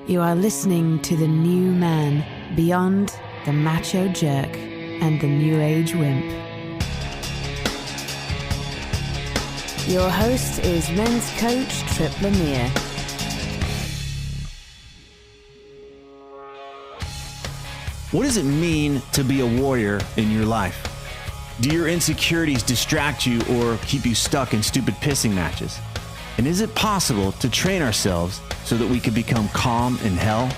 You are listening to the new man beyond the macho jerk and the new age wimp. Your host is men's coach Tripp Lanier. What does it mean to be a warrior in your life? Do your insecurities distract you or keep you stuck in stupid pissing matches? And is it possible to train ourselves so that we can become calm in hell?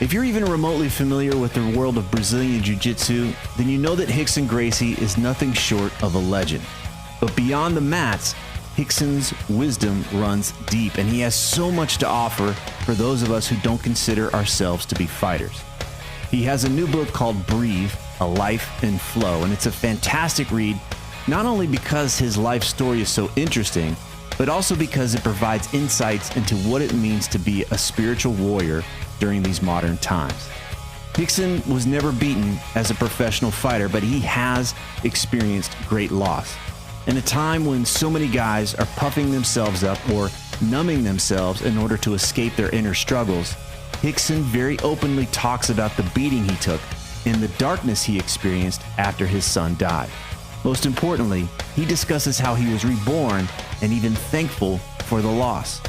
If you're even remotely familiar with the world of Brazilian Jiu Jitsu, then you know that Rickson Gracie is nothing short of a legend. But beyond the mats, Rickson's wisdom runs deep, and he has so much to offer for those of us who don't consider ourselves to be fighters. He has a new book called Breathe, A Life in Flow, and it's a fantastic read, not only because his life story is so interesting, but also because it provides insights into what it means to be a spiritual warrior during these modern times. Rickson was never beaten as a professional fighter, but he has experienced great loss. In a time when so many guys are puffing themselves up or numbing themselves in order to escape their inner struggles, Rickson very openly talks about the beating he took and the darkness he experienced after his son died. Most importantly, he discusses how he was reborn and even thankful for the loss.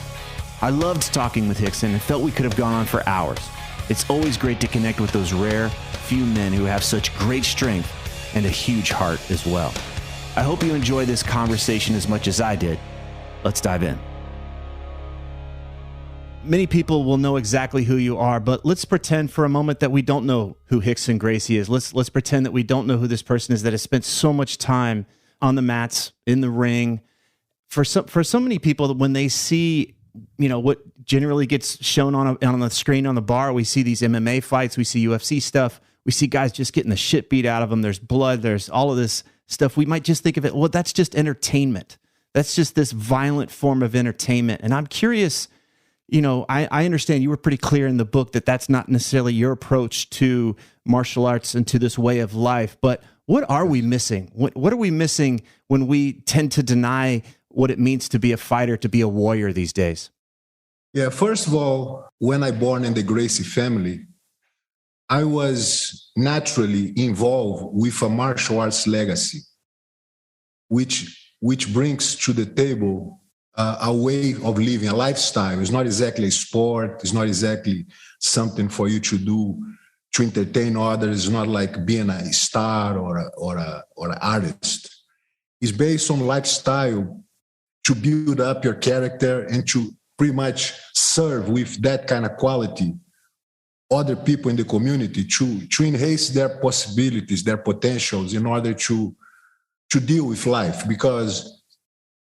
I loved talking with Rickson and felt we could have gone on for hours. It's always great to connect with those rare few men who have such great strength and a huge heart as well. I hope you enjoy this conversation as much as I did. Let's dive in. Many people will know exactly who you are, but let's pretend for a moment that we don't know who Rickson Gracie is. Let's pretend that we don't know who this person is that has spent so much time on the mats, in the ring. For so many people, when they see, what generally gets shown on the screen on the bar, we see these MMA fights, we see UFC stuff, we see guys just getting the shit beat out of them. There's blood, there's all of this stuff. We might just think of it, well, that's just entertainment. That's just this violent form of entertainment. And I'm curious, I understand you were pretty clear in the book that that's not necessarily your approach to martial arts and to this way of life, but what are we missing? What are we missing when we tend to deny what it means to be a fighter, to be a warrior these days? Yeah, first of all, when I born in the Gracie family, I was naturally involved with a martial arts legacy, which brings to the table a way of living, a lifestyle. It's not exactly a sport. It's not exactly something for you to do to entertain others. It's not like being a star or an artist. It's based on lifestyle to build up your character and to pretty much serve with that kind of quality other people in the community to enhance their possibilities, their potentials in order to deal with life. Because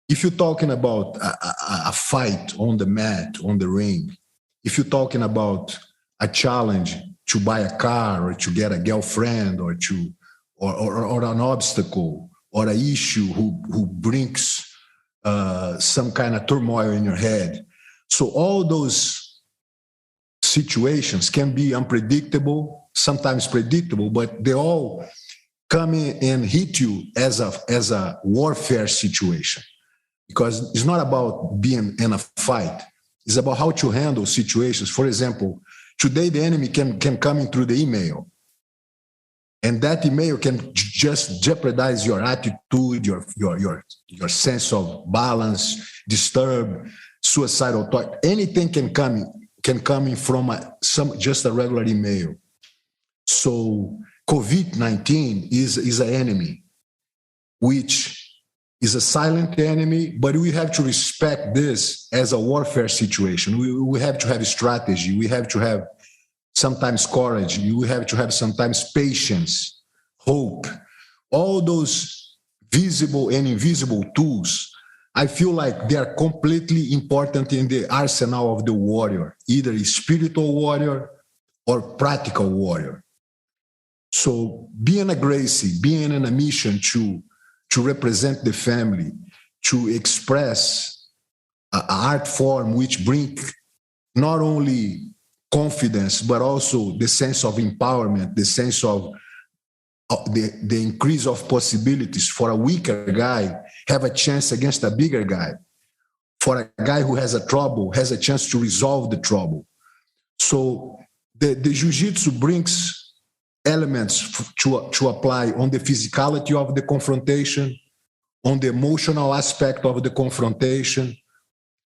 if you're talking about a fight on the mat, on the ring, if you're talking about a challenge to buy a car or to get a girlfriend or an obstacle or an issue who brings some kind of turmoil in your head. So all those situations can be unpredictable, sometimes predictable, but they all come in and hit you as a warfare situation. Because it's not about being in a fight. It's about how to handle situations. For example, today the enemy can come in through the email. And that email can just jeopardize your attitude, your sense of balance, disturb, suicidal thought. Anything can come in from just a regular email. So COVID-19 is an enemy, which is a silent enemy, but we have to respect this as a warfare situation. We have to have strategy. We have to have sometimes courage. We have to have sometimes patience, hope. All those visible and invisible tools, I feel like they are completely important in the arsenal of the warrior, either a spiritual warrior or practical warrior. So being a Gracie, being in a mission to represent the family, to express an art form which brings not only confidence, but also the sense of empowerment, the sense of the increase of possibilities for a weaker guy have a chance against a bigger guy. For a guy who has a trouble, has a chance to resolve the trouble. So the jiu-jitsu brings elements to apply on the physicality of the confrontation, on the emotional aspect of the confrontation,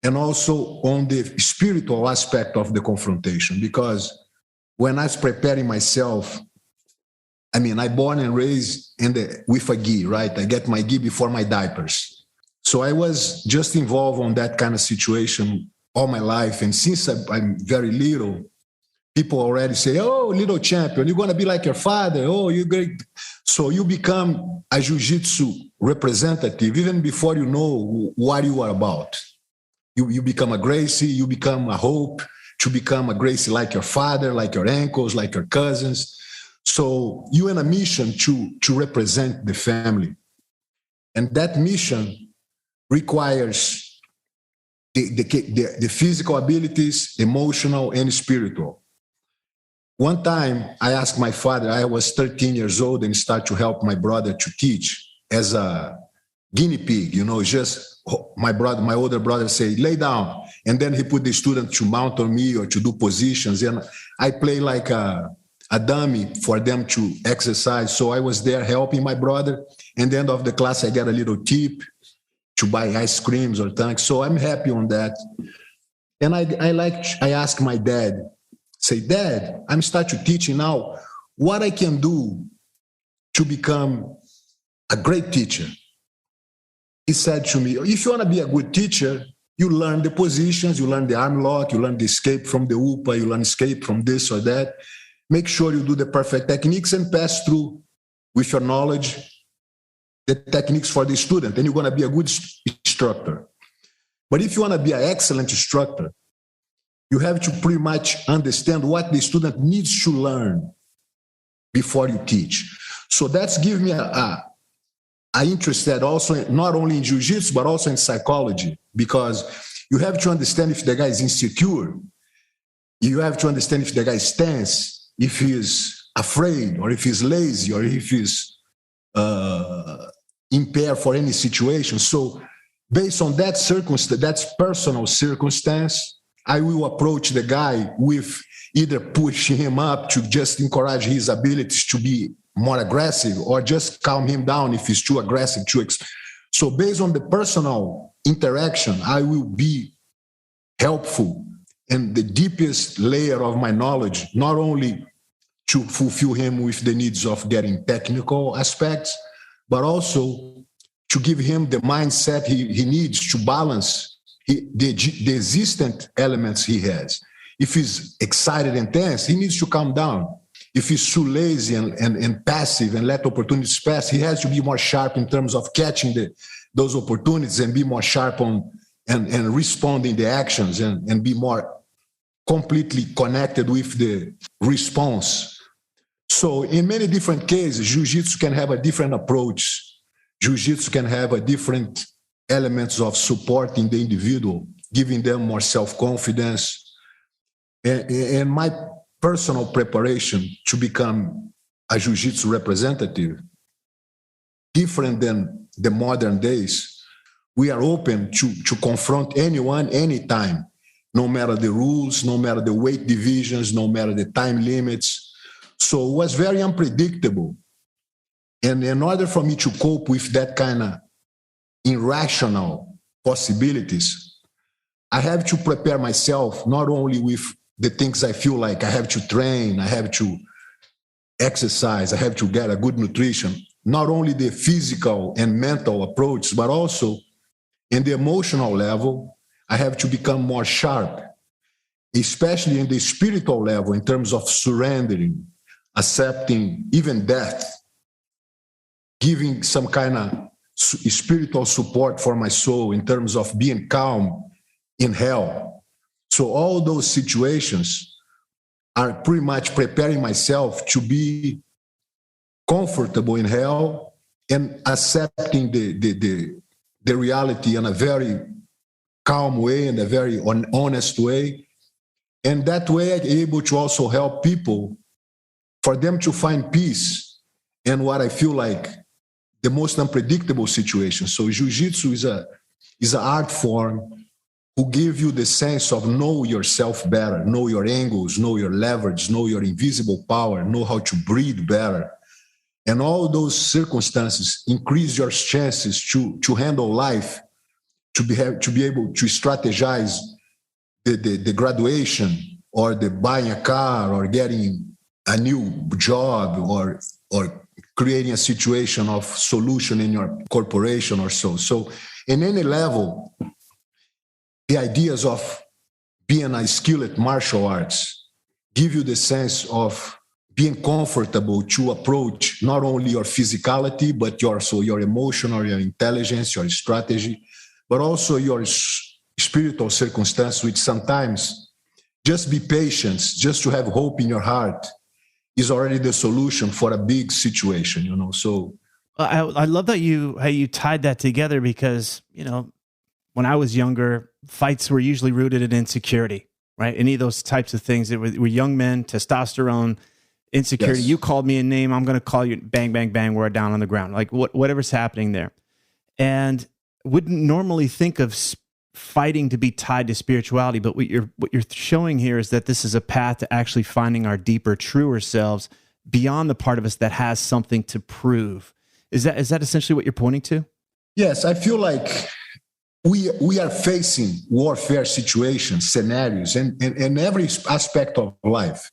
and also on the spiritual aspect of the confrontation. Because when I was preparing myself, I mean, I born and raised with a gi, right? I get my gi before my diapers. So I was just involved on that kind of situation all my life. And since I'm very little, people already say, oh, little champion, you're going to be like your father. Oh, you're great. So you become a jiu-jitsu representative even before you know what you are about. You become a Gracie, you become a hope to become a Gracie like your father, like your uncles, like your cousins. So you're in a mission to represent the family. And that mission requires the physical abilities, emotional and spiritual. One time I asked my father, I was 13 years old and started to help my brother to teach as a guinea pig, just my older brother say, lay down. And then he put the student to mount on me or to do positions. And I play like a dummy for them to exercise. So I was there helping my brother. And at the end of the class, I get a little tip to buy ice creams or things. So I'm happy on that. And I asked my dad, say, Dad, I'm starting to teaching now. What I can do to become a great teacher? He said to me, if you want to be a good teacher, you learn the positions, you learn the arm lock, you learn the escape from the upa, you learn escape from this or that. Make sure you do the perfect techniques and pass through with your knowledge the techniques for the student, and you're going to be a good instructor. But if you want to be an excellent instructor, you have to pretty much understand what the student needs to learn before you teach. So that's given me a interest that also not only in jiu-jitsu, but also in psychology, because you have to understand if the guy is insecure. You have to understand if the guy is tense, if he's afraid, or if he's lazy, or if he's impaired for any situation. So based on that circumstance, that's personal circumstance, I will approach the guy with either pushing him up to just encourage his abilities to be more aggressive, or just calm him down if he's too aggressive. So based on the personal interaction, I will be helpful in the deepest layer of my knowledge, not only to fulfill him with the needs of getting technical aspects, but also to give him the mindset he needs to balance the existent elements he has. If he's excited and tense, he needs to calm down. If he's too lazy and passive and let opportunities pass, he has to be more sharp in terms of catching those opportunities and be more sharp on and responding the actions and be more completely connected with the response. So in many different cases, jiu-jitsu can have a different approach. Jiu-jitsu can have a different elements of supporting the individual, giving them more self-confidence. And my personal preparation to become a jiu-jitsu representative, different than the modern days, we are open to confront anyone, anytime, no matter the rules, no matter the weight divisions, no matter the time limits. So it was very unpredictable. And in order for me to cope with that kind of irrational possibilities, I have to prepare myself not only with the things I feel like I have to train, I have to exercise, I have to get a good nutrition, not only the physical and mental approach, but also in the emotional level, I have to become more sharp, especially in the spiritual level in terms of surrendering, accepting even death, giving some kind of spiritual support for my soul in terms of being calm in hell. So all those situations are pretty much preparing myself to be comfortable in hell and accepting the reality in a very calm way, in a very honest way. And that way I'm able to also help people for them to find peace in what I feel like the most unpredictable situation. So jiu-jitsu is an art form who give you the sense of know yourself better, know your angles, know your leverage, know your invisible power, know how to breathe better. And all those circumstances increase your chances to handle life, to be able to strategize the graduation or the buying a car or getting a new job or creating a situation of solution in your corporation or so. So in any level, the ideas of being a skilled martial arts give you the sense of being comfortable to approach not only your physicality, but also your emotional, your intelligence, your strategy, but also your spiritual circumstance, which sometimes just be patient, just to have hope in your heart is already the solution for a big situation, you know. So I love that how you tied that together because, you know, when I was younger, fights were usually rooted in insecurity, right? Any of those types of things that were young men, testosterone, insecurity. Yes. You called me a name, I'm going to call you, bang, bang, bang, we're down on the ground. Like whatever's happening there. And wouldn't normally think of fighting to be tied to spirituality, but what you're showing here is that this is a path to actually finding our deeper, truer selves beyond the part of us that has something to prove. Is that essentially what you're pointing to? Yes, I feel like we are facing warfare situations, scenarios, and every aspect of life.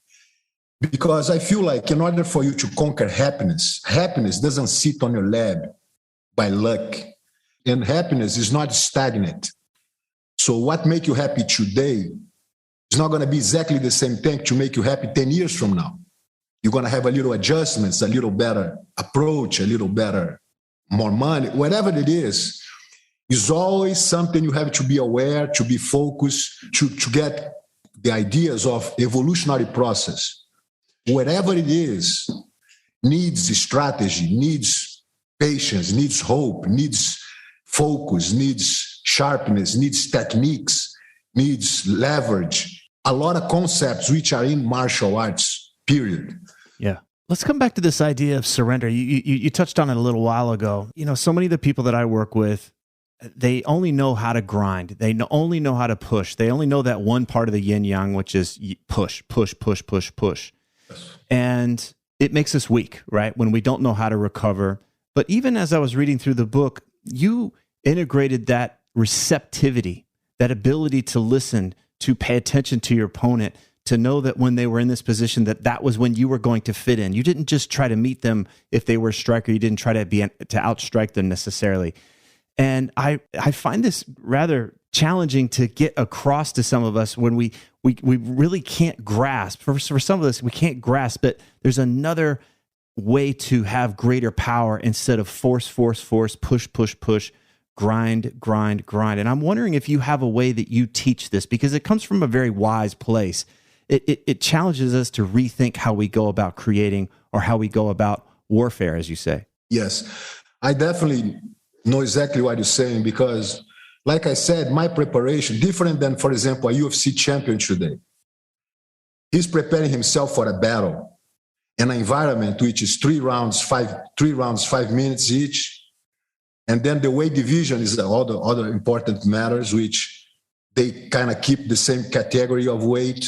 Because I feel like in order for you to conquer happiness doesn't sit on your lap by luck. And happiness is not stagnant. So what makes you happy today is not going to be exactly the same thing to make you happy 10 years from now. You're going to have a little adjustments, a little better approach, a little better, more money, whatever it is always something you have to be aware, to be focused, to get the ideas of evolutionary process. Whatever it is, needs strategy, needs patience, needs hope, needs focus, needs sharpness, needs techniques, needs leverage. A lot of concepts which are in martial arts, period. Yeah. Let's come back to this idea of surrender. You touched on it a little while ago. You know, so many of the people that I work with, they only know how to grind. They only know how to push. They only know that one part of the yin yang, which is push, push, push, push, push. Yes. And it makes us weak, right? When we don't know how to recover. But even as I was reading through the book, you integrated that receptivity, that ability to listen, to pay attention to your opponent, to know that when they were in this position, that was when you were going to fit in. You didn't just try to meet them if they were a striker. You didn't try to outstrike them necessarily. And I find this rather challenging to get across to some of us when we really can't grasp. For some of us, we can't grasp that there's another way to have greater power instead of force, push, grind. And I'm wondering if you have a way that you teach this, because it comes from a very wise place. It challenges us to rethink how we go about creating or how we go about warfare, as you say. Yes, I definitely know exactly what you're saying, because like I said, my preparation, different than, for example, a UFC champion today. He's preparing himself for a battle, an environment which is 3 rounds, 5 minutes each. And then the weight division is all the other important matters, which they kind of keep the same category of weight.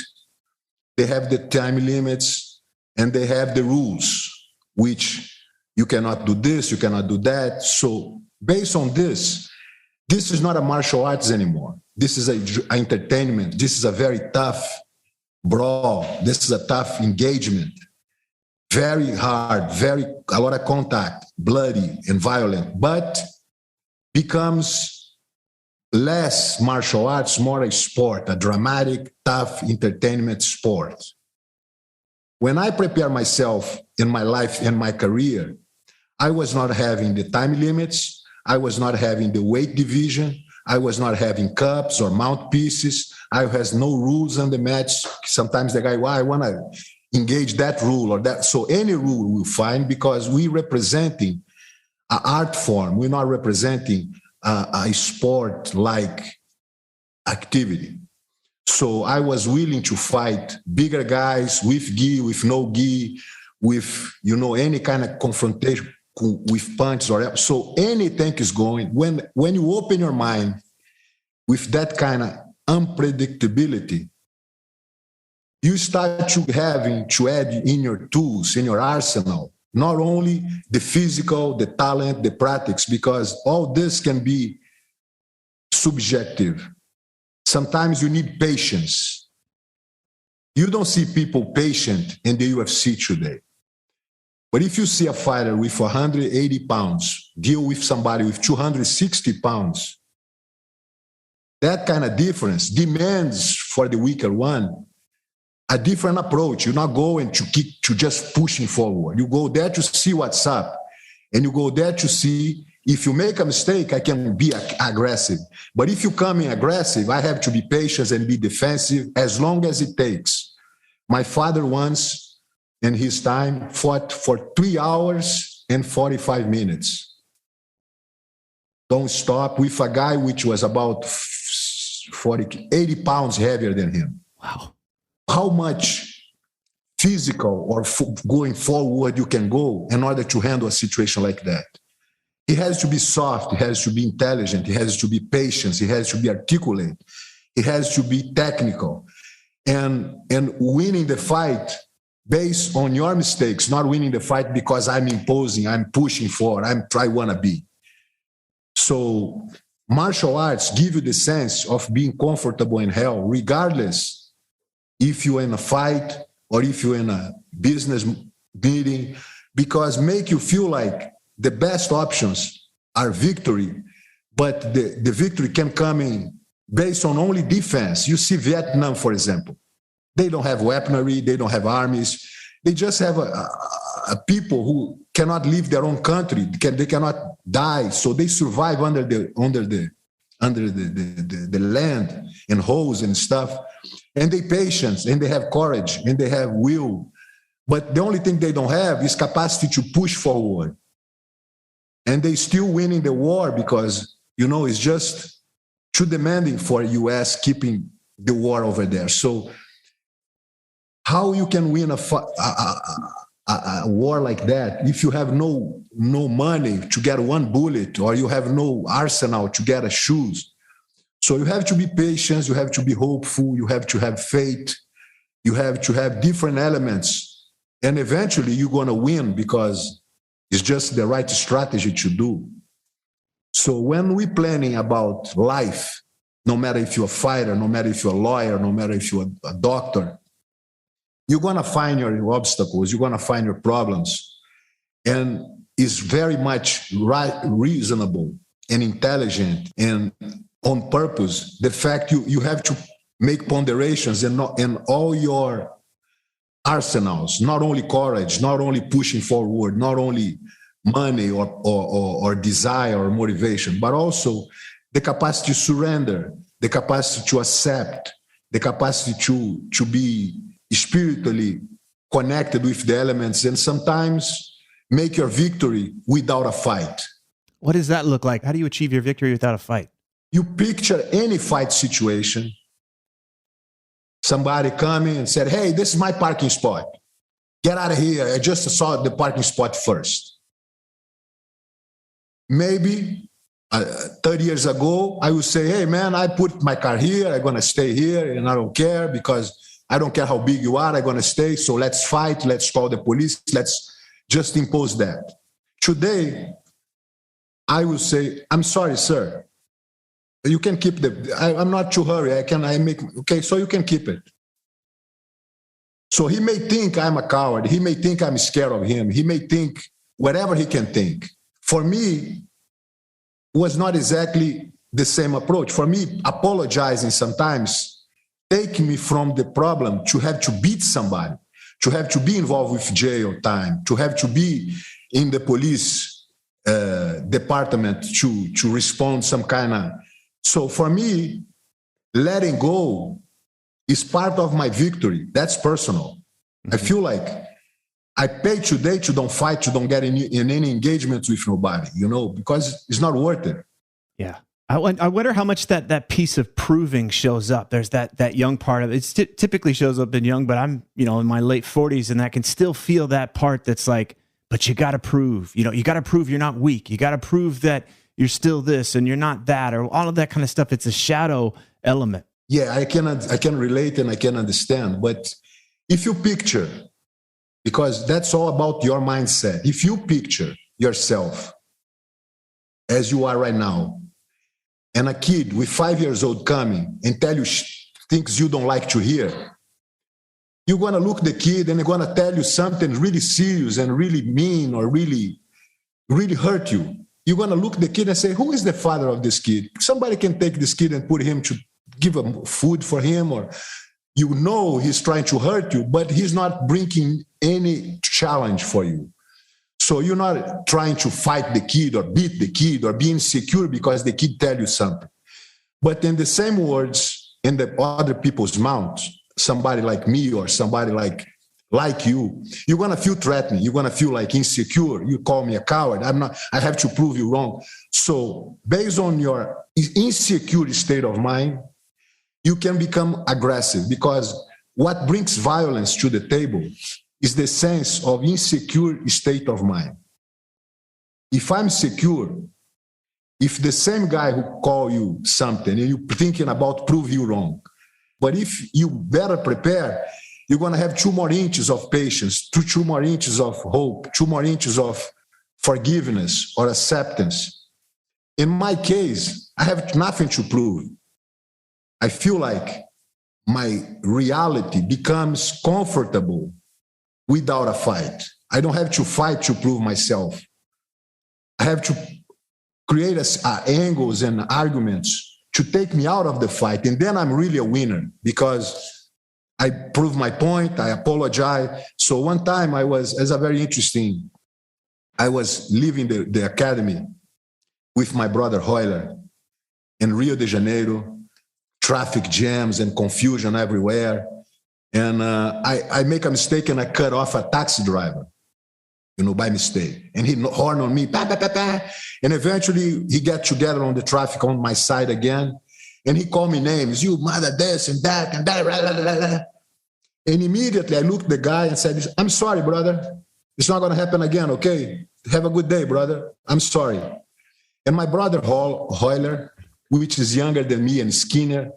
They have the time limits and they have the rules, which you cannot do this, you cannot do that. So based on this is not a martial arts anymore. This is an entertainment. This is a very tough brawl. This is a tough engagement. Very hard, a lot of contact, bloody and violent, but becomes less martial arts, more a sport, a dramatic, tough entertainment sport. When I prepare myself in my life and my career, I was not having the time limits. I was not having the weight division. I was not having cups or mouthpieces. I has no rules on the match. Sometimes the guy, I want to engage that rule or that. So any rule we'll find, because we're representing an art form. We're not representing a sport-like activity. So I was willing to fight bigger guys with gi, with no gi, with, any kind of confrontation with punches or else. So anything is going. When you open your mind with that kind of unpredictability, you start to having to add in your tools, in your arsenal, not only the physical, the talent, the practice, because all this can be subjective. Sometimes you need patience. You don't see people patient in the UFC today. But if you see a fighter with 180 pounds deal with somebody with 260 pounds, that kind of difference demands for the weaker one a different approach. You're not going to just pushing forward. You go there to see what's up. And you go there to see if you make a mistake, I can be aggressive. But if you come in aggressive, I have to be patient and be defensive as long as it takes. My father once, in his time, fought for 3 hours and 45 minutes. Don't stop with a guy which was about 80 pounds heavier than him. Wow. How much physical or going forward you can go in order to handle a situation like that? He has to be soft. He has to be intelligent. He has to be patient. He has to be articulate. He has to be technical. And winning the fight based on your mistakes, not winning the fight because I'm imposing, I'm pushing for, I want to be. So martial arts give you the sense of being comfortable in hell, regardless if you're in a fight or if you're in a business meeting, because make you feel like the best options are victory, but the victory can come in based on only defense. You see Vietnam, for example. They don't have weaponry. They don't have armies. They just have a people who cannot leave their own country. They cannot die, so they survive under the land and holes and stuff. And they patience, and they have courage, and they have will. But the only thing they don't have is capacity to push forward. And they still winning the war because, it's just too demanding for U.S. keeping the war over there. So how you can win a war like that if you have no money to get one bullet, or you have no arsenal to get a shoes? So you have to be patient, you have to be hopeful, you have to have faith, you have to have different elements, and eventually you're going to win because it's just the right strategy to do. So when we're planning about life, no matter if you're a fighter, no matter if you're a lawyer, no matter if you're a doctor, you're going to find your obstacles, you're going to find your problems. And it's very much reasonable and intelligent and on purpose, the fact you have to make ponderations in all your arsenals, not only courage, not only pushing forward, not only money or desire or motivation, but also the capacity to surrender, the capacity to accept, the capacity to be spiritually connected with the elements, and sometimes make your victory without a fight. What does that look like? How do you achieve your victory without a fight? You picture any fight situation, somebody coming and said, hey, this is my parking spot. Get out of here. I just saw the parking spot first. Maybe 30 years ago, I would say, hey, man, I put my car here. I'm going to stay here, and I don't care because I don't care how big you are. I'm going to stay. So let's fight. Let's call the police. Let's just impose that. Today, I will say, I'm sorry, sir. You can keep I'm not too hurry. Okay, so you can keep it. So he may think I'm a coward. He may think I'm scared of him. He may think whatever he can think. For me, it was not exactly the same approach. For me, apologizing sometimes take me from the problem to have to beat somebody, to have to be involved with jail time, to have to be in the police department to respond some kind of. So for me, letting go is part of my victory. That's personal. Mm-hmm. I feel like I pay today to don't fight, to don't get in any engagement with nobody, because it's not worth it. Yeah. I wonder how much that piece of proving shows up. There's that young part of it. It typically shows up in young, but I'm, in my late 40s, and I can still feel that part that's like, but you got to prove, you got to prove you're not weak. You got to prove that you're still this and you're not that, or all of that kind of stuff. It's a shadow element. Yeah, I can relate and I can understand. But if you picture, because that's all about your mindset. If you picture yourself as you are right now, and a kid with 5 years old coming and tell you things you don't like to hear, you're going to look the kid and they're going to tell you something really serious and really mean or really, really hurt you. You're going to look the kid and say, who is the father of this kid? Somebody can take this kid and put him to give him food for him, or you know he's trying to hurt you, but he's not bringing any challenge for you. So you're not trying to fight the kid or beat the kid or be insecure because the kid tell you something. But in the same words, in the other people's mouth, somebody like me or somebody like you, you're going to feel threatened. You're going to feel like insecure. You call me a coward. I have to prove you wrong. So based on your insecure state of mind, you can become aggressive, because what brings violence to the table is the sense of insecure state of mind. If I'm secure, if the same guy who call you something and you're thinking about prove you wrong, but if you better prepare, you're going to have 2 more inches of patience, 2 more inches of hope, 2 more inches of forgiveness or acceptance. In my case, I have nothing to prove. I feel like my reality becomes comfortable without a fight. I don't have to fight to prove myself. I have to create angles and arguments to take me out of the fight. And then I'm really a winner, because I prove my point, I apologize. So one time I was leaving the academy with my brother Royler in Rio de Janeiro, traffic jams and confusion everywhere. And I make a mistake and I cut off a taxi driver, by mistake. And he horned on me, bah, bah, bah, bah. And eventually he got together on the traffic on my side again. And he called me names, you mother this and that and that. Blah, blah, blah, blah. And immediately I looked at the guy and said, I'm sorry, brother. It's not going to happen again, okay? Have a good day, brother. I'm sorry. And my brother Royler, which is younger than me and skinnier,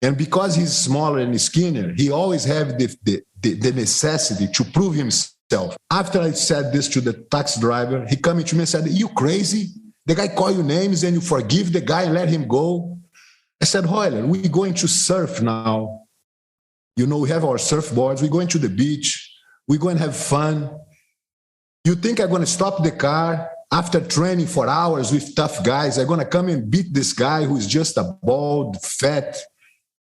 and because he's smaller and skinnier, he always have the necessity to prove himself. After I said this to the taxi driver, he came to me and said, you crazy? The guy call you names and you forgive the guy and let him go? I said, Royler, we're going to surf now. We have our surfboards. We're going to the beach. We're going to have fun. You think I'm going to stop the car after training for hours with tough guys? I'm going to come and beat this guy who's just a bald, fat,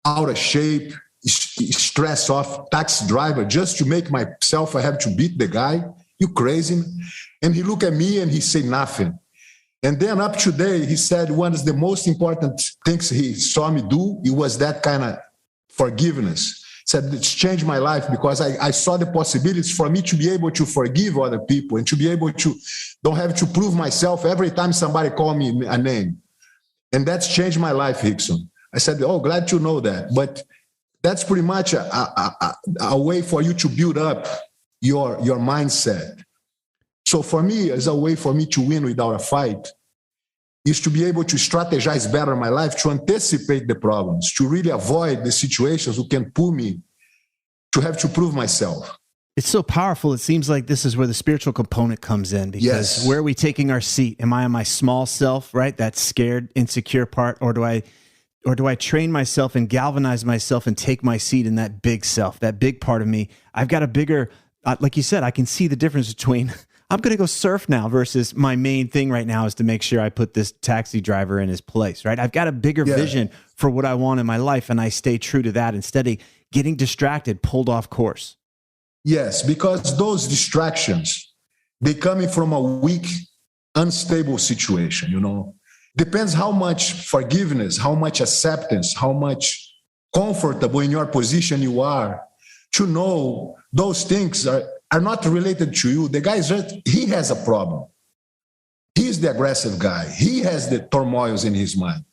out of shape, stress off taxi driver just to make myself, I have to beat the guy? You crazy? And he looked at me and he said nothing. And then up today, he said one of the most important things he saw me do, it was that kind of forgiveness. Said it's changed my life, because I saw the possibilities for me to be able to forgive other people and to be able to don't have to prove myself every time somebody call me a name. And that's changed my life, Rickson. I said, oh, glad to know that. But that's pretty much a way for you to build up your mindset. So for me, as a way for me to win without a fight, is to be able to strategize better in my life, to anticipate the problems, to really avoid the situations who can pull me to have to prove myself. It's so powerful. It seems like this is where the spiritual component comes in, because yes. Where are we taking our seat? Am I on my small self, right? That scared, insecure part, or do I train myself and galvanize myself and take my seat in that big self, that big part of me? I've got a bigger, like you said, I can see the difference between I'm going to go surf now versus my main thing right now is to make sure I put this taxi driver in his place, right? I've got a bigger vision for what I want in my life, and I stay true to that instead of getting distracted, pulled off course. Yes, because those distractions, they coming from a weak, unstable situation, Depends how much forgiveness, how much acceptance, how much comfortable in your position you are to know those things are not related to you. The guy he has a problem. He's the aggressive guy. He has the turmoils in his mind.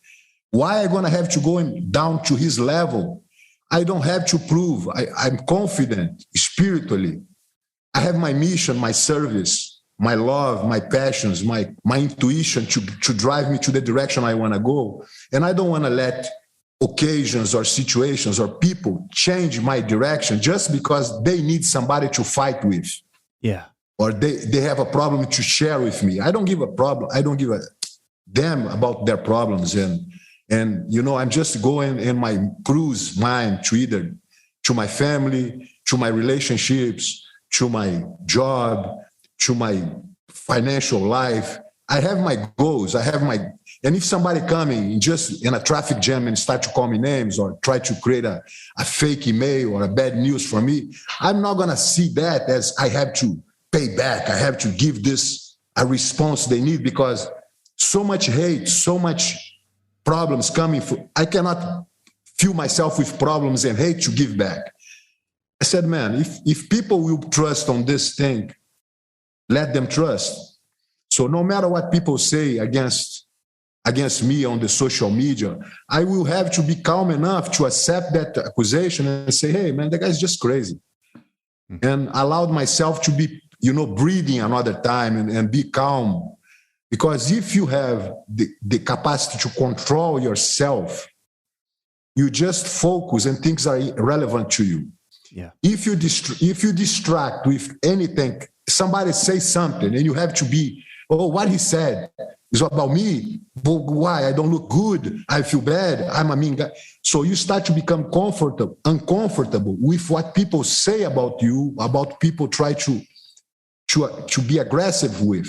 Why am I going to have to go down to his level? I don't have to prove. I'm confident spiritually. I have my mission, my service, my love, my passions, my intuition to drive me to the direction I want to go. And I don't want to let occasions or situations or people change my direction just because they need somebody to fight with. Yeah. Or they have a problem to share with me. I don't give a problem. I don't give a damn about their problems. And you know, I'm just going in my cruise mind to either to my family, to my relationships, to my job, to my financial life. I have my goals. And if somebody coming just in a traffic jam and start to call me names or try to create a fake email or a bad news for me, I'm not going to see that as I have to pay back. I have to give this a response they need, because so much hate, so much problems coming. I cannot fill myself with problems and hate to give back. I said, man, if people will trust on this thing, let them trust. So no matter what people say against me on the social media, I will have to be calm enough to accept that accusation and say, hey, man, that guy's just crazy. And allowed myself to be, breathing another time and be calm. Because if you have the capacity to control yourself, you just focus and things are irrelevant to you. Yeah. If you distract with anything, somebody says something and you have to be, what he said is about me. But why? I don't look good. I feel bad. I'm a mean guy. So you start to become uncomfortable with what people say about you, about people try to be aggressive with.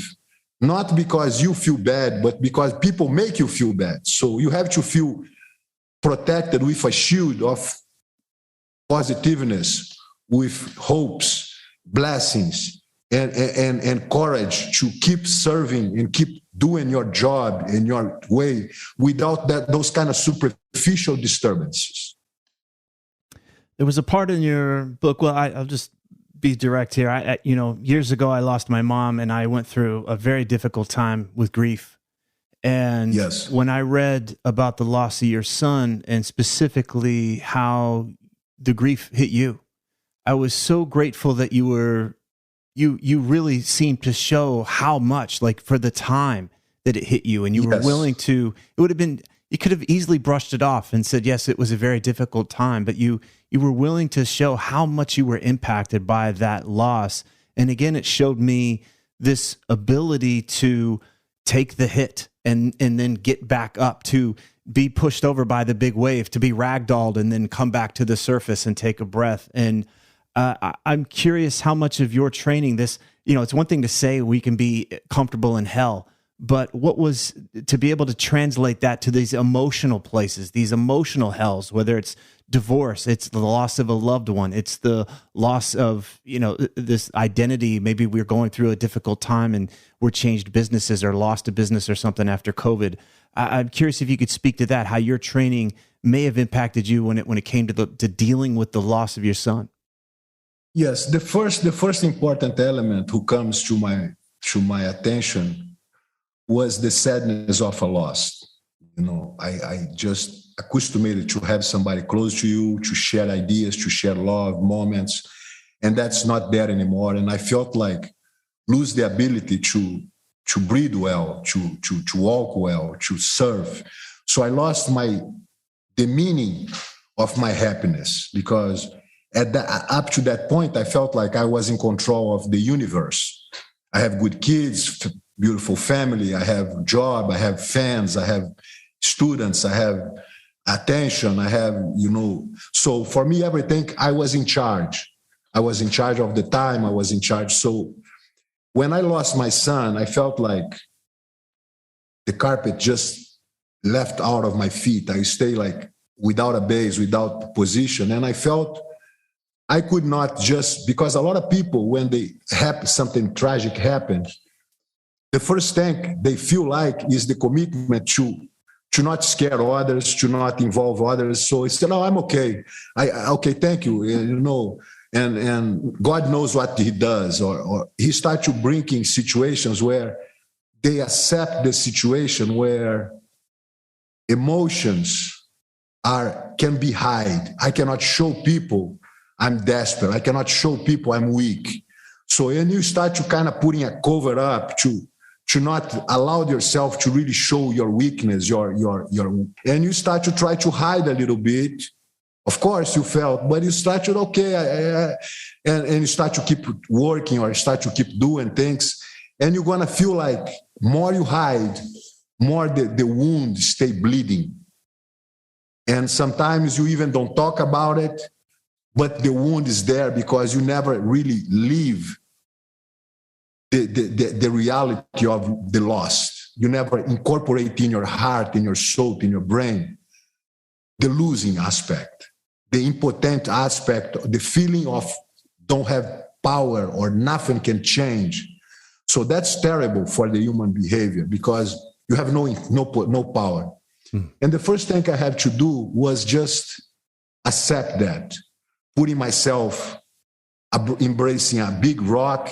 Not because you feel bad, but because people make you feel bad. So you have to feel protected with a shield of positiveness, with hopes, blessings, and courage to keep serving and keep doing your job in your way without those kind of superficial disturbances. There was a part in your book, well, I'll just be direct here. Years ago, I lost my mom, and I went through a very difficult time with grief. And yes, when I read about the loss of your son and specifically how the grief hit you, I was so grateful that you really seemed to show how much, like, for the time that it hit you, and you were willing to, you could have easily brushed it off and said, yes, it was a very difficult time, but you were willing to show how much you were impacted by that loss. And again, it showed me this ability to take the hit and then get back up, to be pushed over by the big wave, to be ragdolled and then come back to the surface and take a breath. And I'm curious how much of your training this, it's one thing to say we can be comfortable in hell, but what was to be able to translate that to these emotional places, these emotional hells, whether it's divorce, it's the loss of a loved one, it's the loss of, this identity. Maybe we're going through a difficult time and we're changed businesses or lost a business or something after COVID. I'm curious if you could speak to that, how your training may have impacted you when it came to dealing with the loss of your son. Yes, the first important element who comes to my attention was the sadness of a loss. I just accustomed to have somebody close to you, to share ideas, to share love, moments, and that's not there anymore. And I felt like lose the ability to breathe well, to walk well, to serve. So I lost the meaning of my happiness, because up to that point, I felt like I was in control of the universe. I have good kids, beautiful family, I have job, I have fans, I have students, I have attention, I have, so for me, everything, I was in charge. I was in charge of the time, I was in charge. So when I lost my son, I felt like the carpet just left out of my feet. I stay like without a base, without position. And I felt I could not just, because a lot of people, when something tragic happens, the first thing they feel like is the commitment to not scare others, to not involve others. So it's, no, I'm okay. Okay, thank you. And God knows what he does. Or he starts to bring in situations where they accept the situation where emotions can be hid. I cannot show people I'm desperate. I cannot show people I'm weak. So when you start to kind of putting a cover up to to not allow yourself to really show your weakness, and you start to try to hide a little bit. Of course you felt, but you start to, and you start to keep working or start to keep doing things, and you're gonna feel like more you hide, more the wound stay bleeding. And sometimes you even don't talk about it, but the wound is there because you never really leave the reality of the lost. You never incorporate in your heart, in your soul, in your brain, the losing aspect, the impotent aspect, the feeling of don't have power or nothing can change. So that's terrible for the human behavior because you have no power. And the first thing I had to do was just accept that, putting myself, embracing a big rock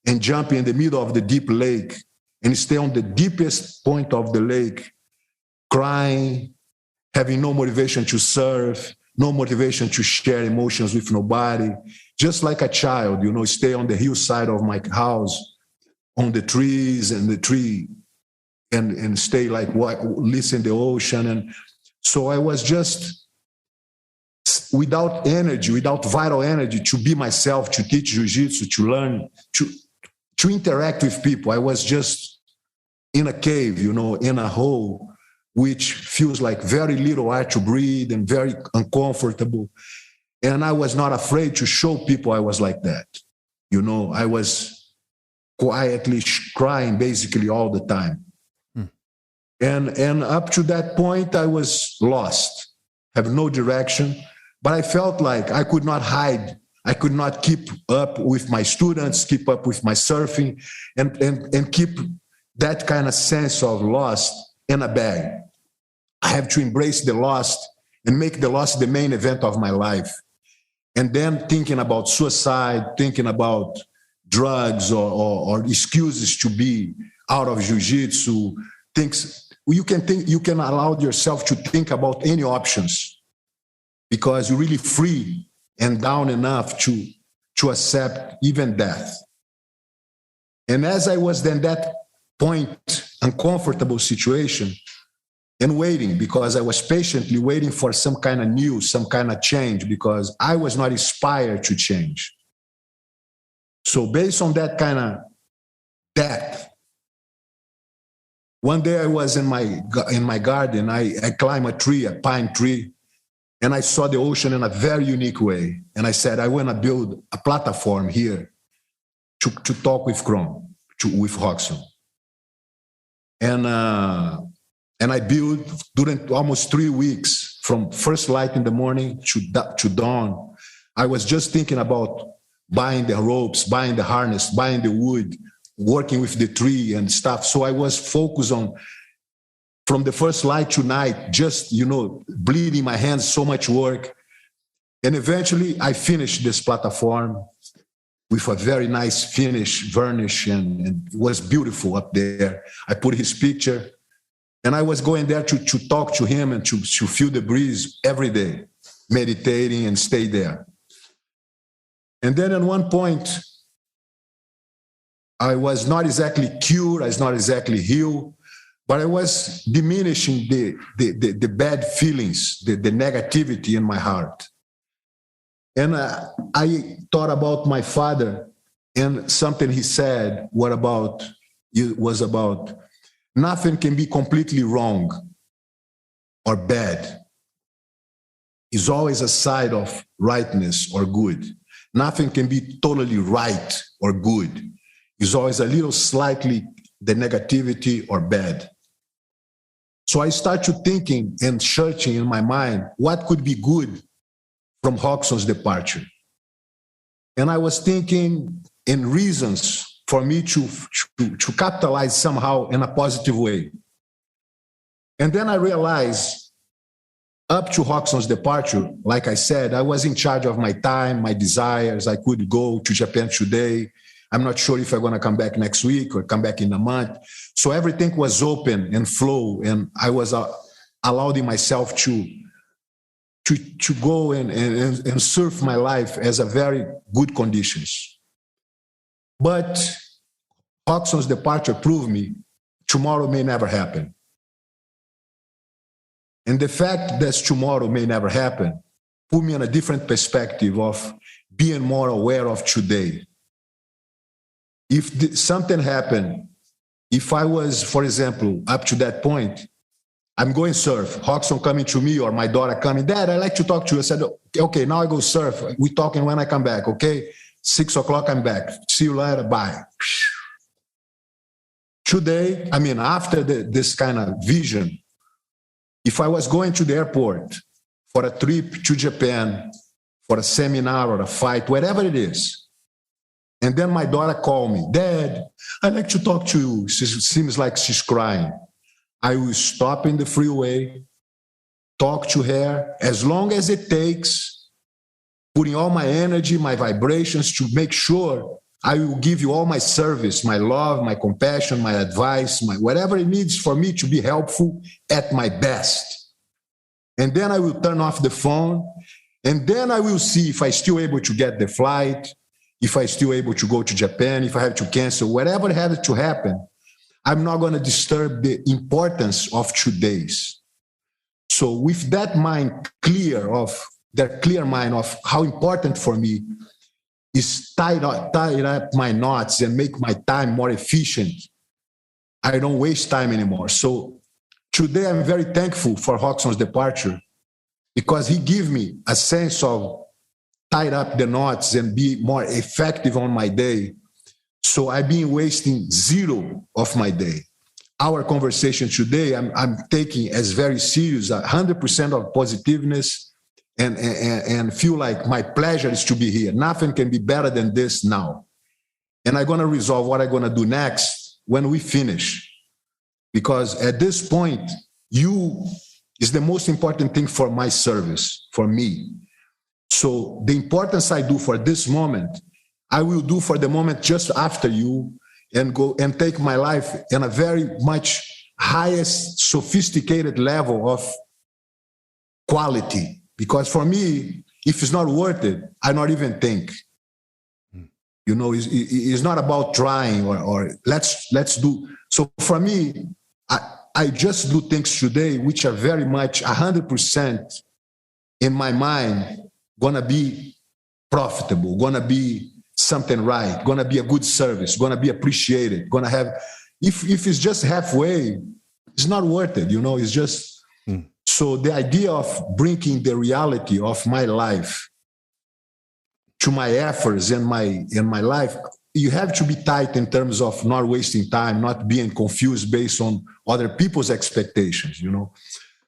and jumping in the middle of the deep lake and stay on the deepest point of the lake, crying, having no motivation to serve, no motivation to share emotions with nobody, just like a child, stay on the hillside of my house, on the trees and the tree, and stay like listen to the ocean. And so I was just without energy, without vital energy to be myself, to teach jiu-jitsu, to learn, to interact with people. I was just in a cave, in a hole, which feels like very little air to breathe and very uncomfortable. And I was not afraid to show people I was like that. I was quietly crying basically all the time. And up to that point, I was lost, have no direction. But I felt like I could not hide. I could not keep up with my students, keep up with my surfing, and keep that kind of sense of lost in a bag. I have to embrace the lost and make the lost the main event of my life. And then thinking about suicide, thinking about drugs or excuses to be out of jiu-jitsu, things. You can allow yourself to think about any options because you're really free and down enough to accept even death. And as I was then that point, uncomfortable situation, and waiting, because I was patiently waiting for some kind of news, some kind of change, because I was not inspired to change. So based on that kind of death, one day I was in my garden, I climbed a tree, a pine tree, and I saw the ocean in a very unique way. And I said, I want to build a platform here to talk with Kron, with Rickson. And I built during almost 3 weeks, from first light in the morning to dawn. I was just thinking about buying the ropes, buying the harness, buying the wood, working with the tree and stuff. So I was focused on, from the first light to night, just, bleeding my hands, so much work. And eventually I finished this platform with a very nice finish, varnish, and it was beautiful up there. I put his picture, and I was going there to talk to him and to feel the breeze every day, meditating and stay there. And then at one point, I was not exactly cured, I was not exactly healed, but I was diminishing the bad feelings, the negativity in my heart. And I thought about my father, and something he said was about nothing can be completely wrong or bad. It's always a side of rightness or good. Nothing can be totally right or good. It's always a little slightly the negativity or bad. So I started thinking and searching in my mind what could be good from Rickson's departure. And I was thinking in reasons for me to capitalize somehow in a positive way. And then I realized up to Rickson's departure, like I said, I was in charge of my time, my desires. I could go to Japan today. I'm not sure if I'm going to come back next week or come back in a month. So everything was open and flow, and I was allowing myself to go and surf my life as a very good conditions. But Rickson's departure proved me tomorrow may never happen. And the fact that tomorrow may never happen put me in a different perspective of being more aware of today. If something happened, if I was, for example, up to that point, I'm going surf, Rickson coming to me or my daughter coming, Dad, I'd like to talk to you. I said, okay, now I go surf. We talking when I come back, okay? 6 o'clock, I'm back. See you later, bye. Today, I mean, after this kind of vision, if I was going to the airport for a trip to Japan, for a seminar or a fight, whatever it is, and then my daughter called me, Dad, I'd like to talk to you. She seems like she's crying. I will stop in the freeway, talk to her, as long as it takes, putting all my energy, my vibrations to make sure I will give you all my service, my love, my compassion, my advice, my whatever it needs for me to be helpful at my best. And then I will turn off the phone, and then I will see if I'm still able to get the flight, if I'm still able to go to Japan, if I have to cancel, whatever has to happen, I'm not going to disturb the importance of today's. So with that mind clear of how important for me is tied up my knots and make my time more efficient. I don't waste time anymore. So today I'm very thankful for Rickson's departure because he gave me a sense of tied up the knots and be more effective on my day. So I've been wasting 0 of my day. Our conversation today, I'm taking as very serious, 100% of positiveness, and feel like my pleasure is to be here. Nothing can be better than this now. And I'm going to resolve what I'm going to do next when we finish. Because at this point, you is the most important thing for my service, for me. So the importance I do for this moment, I will do for the moment just after you, and go and take my life in a very much highest sophisticated level of quality. Because for me, if it's not worth it, I not even think. You know, it's not about trying or let's do. So for me, I just do things today which are very much 100% in my mind gonna be profitable, gonna be something right, gonna be a good service, gonna be appreciated, gonna have. If it's just halfway, it's not worth it. You know, it's just. So the idea of bringing the reality of my life to my efforts in my life, you have to be tight in terms of not wasting time, not being confused based on other people's expectations, you know.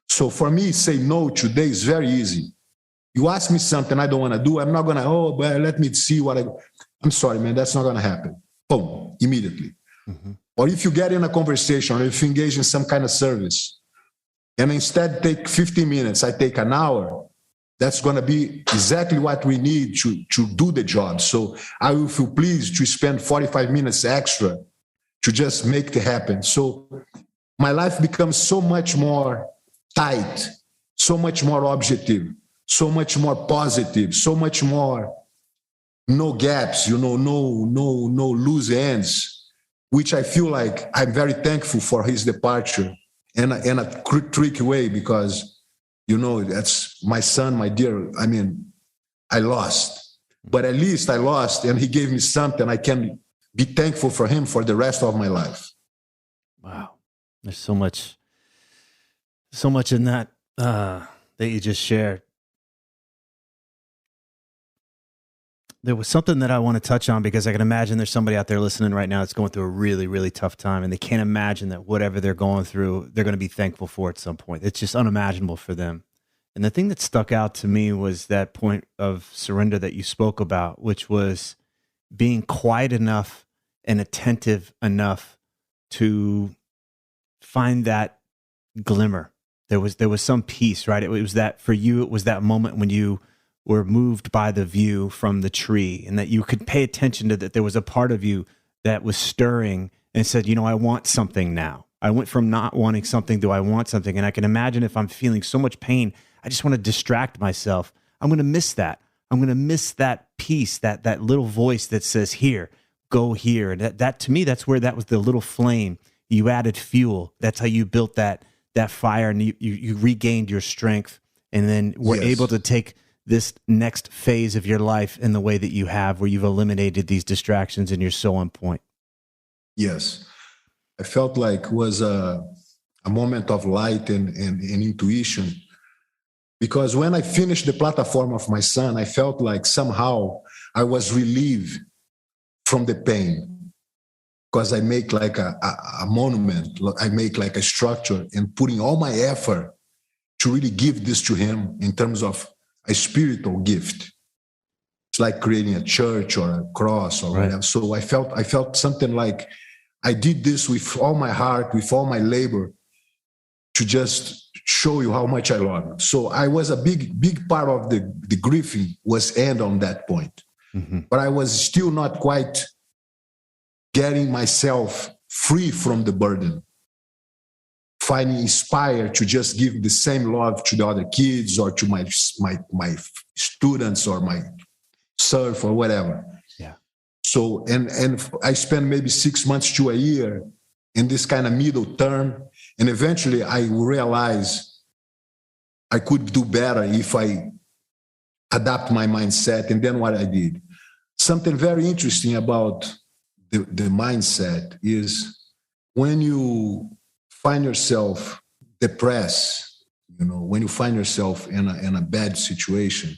So for me, say no today is very easy. You ask me something I don't want to do, I'm not going to, but let me see I'm sorry, man, that's not going to happen. Boom, immediately. Mm-hmm. Or if you get in a conversation or if you engage in some kind of service, and instead take 15 minutes, I take an hour, that's going to be exactly what we need to do the job. So I will feel pleased to spend 45 minutes extra to just make it happen. So my life becomes so much more tight, so much more objective, so much more positive, so much more no gaps, you know, no loose ends, which I feel like I'm very thankful for his departure. In a tricky way, because, you know, that's my son, my dear. I mean, I lost, but at least I lost, and he gave me something I can be thankful for him for the rest of my life. Wow, there's so much in that that you just shared. There was something that I want to touch on because I can imagine there's somebody out there listening right now that's going through a really, really tough time, and they can't imagine that whatever they're going through, they're going to be thankful for at some point. It's just unimaginable for them. And the thing that stuck out to me was that point of surrender that you spoke about, which was being quiet enough and attentive enough to find that glimmer. There was some peace, right? It was that for you, it was that moment when you were moved by the view from the tree, and that you could pay attention to that. There was a part of you that was stirring and said, you know, I want something now. I went from not wanting something to I want something. And I can imagine if I'm feeling so much pain, I just want to distract myself. I'm going to miss that. I'm going to miss that peace, that little voice that says, here, go here. And that to me, that's where that was the little flame. You added fuel. That's how you built that fire, and you regained your strength, and then were able to take this next phase of your life in the way that you have, where you've eliminated these distractions and you're so on point. Yes. I felt like it was a moment of light and intuition, because when I finished the platform of my son, I felt like somehow I was relieved from the pain, because I make like a monument, I make like a structure, and putting all my effort to really give this to him in terms of a spiritual gift. It's like creating a church or a cross or whatever. So I felt something like I did this with all my heart, with all my labor, to just show you how much I love you. So I was a big part of the grieving was end on that point. Mm-hmm. But I was still not quite getting myself free from the burden, finding inspired to just give the same love to the other kids or to my students or my serve or whatever. Yeah. So, and I spent maybe 6 months to a year in this kind of middle term. And eventually I realized I could do better if I adapt my mindset. And then what I did, something very interesting about the mindset is when you find yourself depressed, when you find yourself in a bad situation,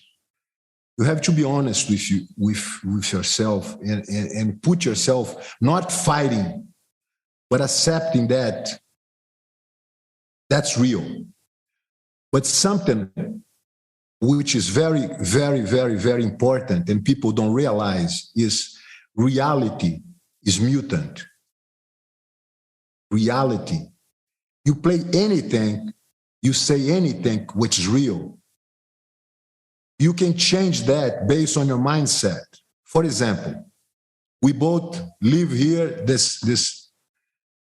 you have to be honest with yourself and put yourself, not fighting, but accepting that that's real. But something which is very, very, very, very important and people don't realize is reality is mutant. Reality. You play anything, you say anything which is real. You can change that based on your mindset. For example, we both live here, this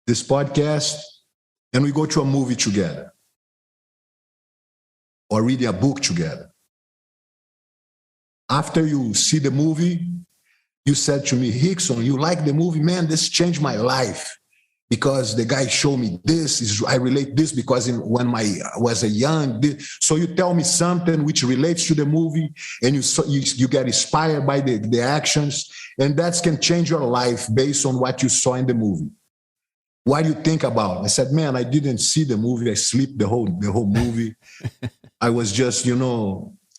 podcast, and we go to a movie together or reading a book together. After you see the movie, you said to me, Rickson, you like the movie? Man, this changed my life because the guy showed me this. I relate this because when I was a young, so you tell me something which relates to the movie and you get inspired by the actions, and that can change your life based on what you saw in the movie. What do you think about it? I said, man, I didn't see the movie. I slept the whole movie. I was just,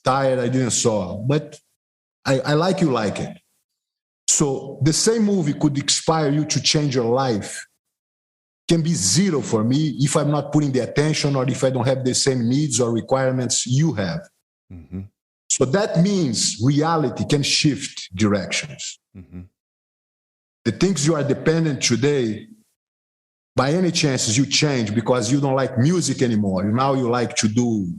tired. I didn't saw. But I like you like it. So the same movie could inspire you to change your life. Can be zero for me if I'm not putting the attention or if I don't have the same needs or requirements you have. Mm-hmm. So that means reality can shift directions. Mm-hmm. The things you are dependent today, by any chances you change because you don't like music anymore. Now you like to do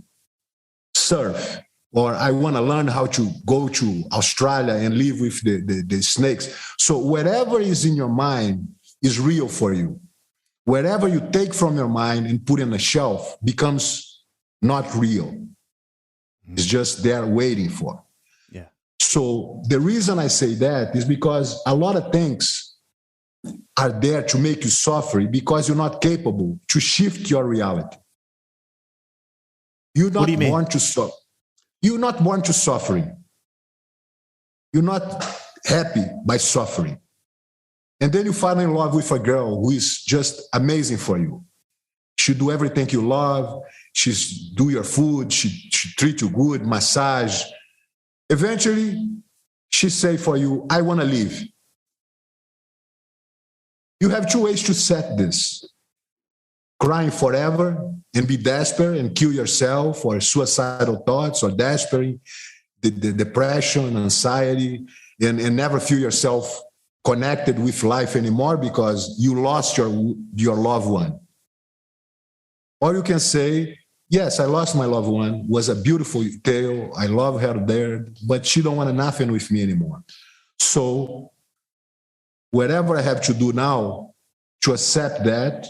surf, or I want to learn how to go to Australia and live with the snakes. So whatever is in your mind is real for you. Whatever you take from your mind and put on a shelf becomes not real. It's just there waiting for. Yeah. So the reason I say that is because a lot of things are there to make you suffer because you're not capable to shift your reality. You're not born to suffer. You're not born to suffering. You're not happy by suffering. And then you fall in love with a girl who is just amazing for you. She do everything you love. She do your food. She treat you good, massage. Eventually, she say for you, I want to leave. You have two ways to set this. Crying forever and be desperate and kill yourself, or suicidal thoughts, or desperate, the depression, anxiety, and never feel yourself connected with life anymore because you lost your loved one. Or you can say, yes, I lost my loved one. It was a beautiful tale. I love her there, but she don't want nothing with me anymore. So whatever I have to do now to accept that,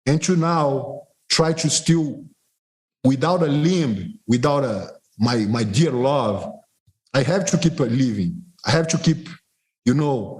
and to now try to still, without a limb, without my dear love, I have to keep living. I have to keep,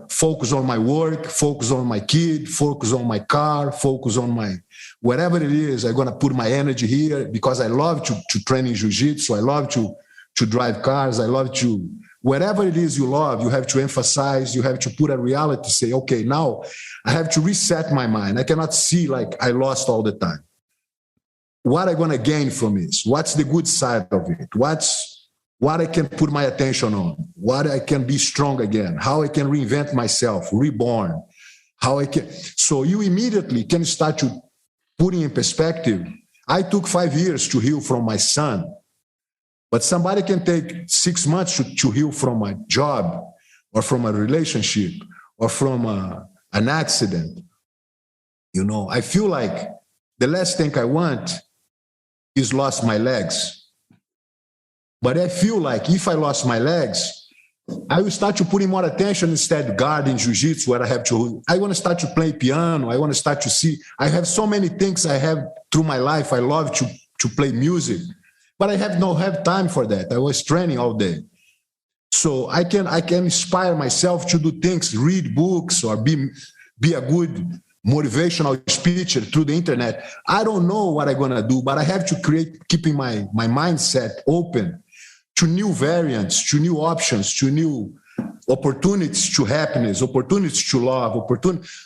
focus on my work, focus on my kid, focus on my car, focus on my whatever it is. I'm going to put my energy here because I love to train in jiu-jitsu. I love to drive cars. I love to, whatever it is you love, you have to emphasize, you have to put a reality, say, okay, now I have to reset my mind. I cannot see like I lost all the time. What am I going to gain from this? What's the good side of it? What I can put my attention on, what I can be strong again, how I can reinvent myself, reborn, how I can. So you immediately can start to putting in perspective. I took 5 years to heal from my son, but somebody can take 6 months to heal from a job or from a relationship or from an accident. I feel like the last thing I want is lost my legs. But I feel like if I lost my legs, I will start to put in more attention instead guarding jiu-jitsu where I want to start to play piano. I want to start to see. I have so many things I have through my life. I love to play music, but I have time for that. I was training all day. So I can inspire myself to do things, read books or be a good motivational speaker through the internet. I don't know what I'm going to do, but I have to keeping my mindset open to new variants, to new options, to new opportunities to happiness, opportunities to love,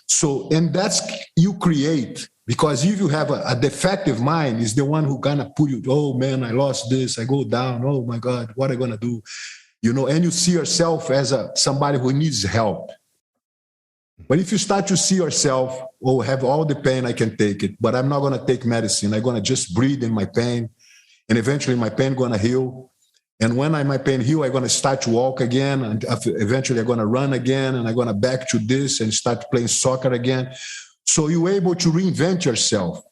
So, and that's you create, because if you have a defective mind, is the one who gonna put you, oh man, I lost this, I go down, oh my God, what am I gonna do? And you see yourself as somebody who needs help. But if you start to see yourself, oh, I have all the pain, I can take it, but I'm not gonna take medicine. I'm gonna just breathe in my pain, and eventually my pain gonna heal. And when my pain heal, I'm going to start to walk again. And eventually I'm going to run again. And I'm going to back to this and start playing soccer again. So you're able to reinvent yourself.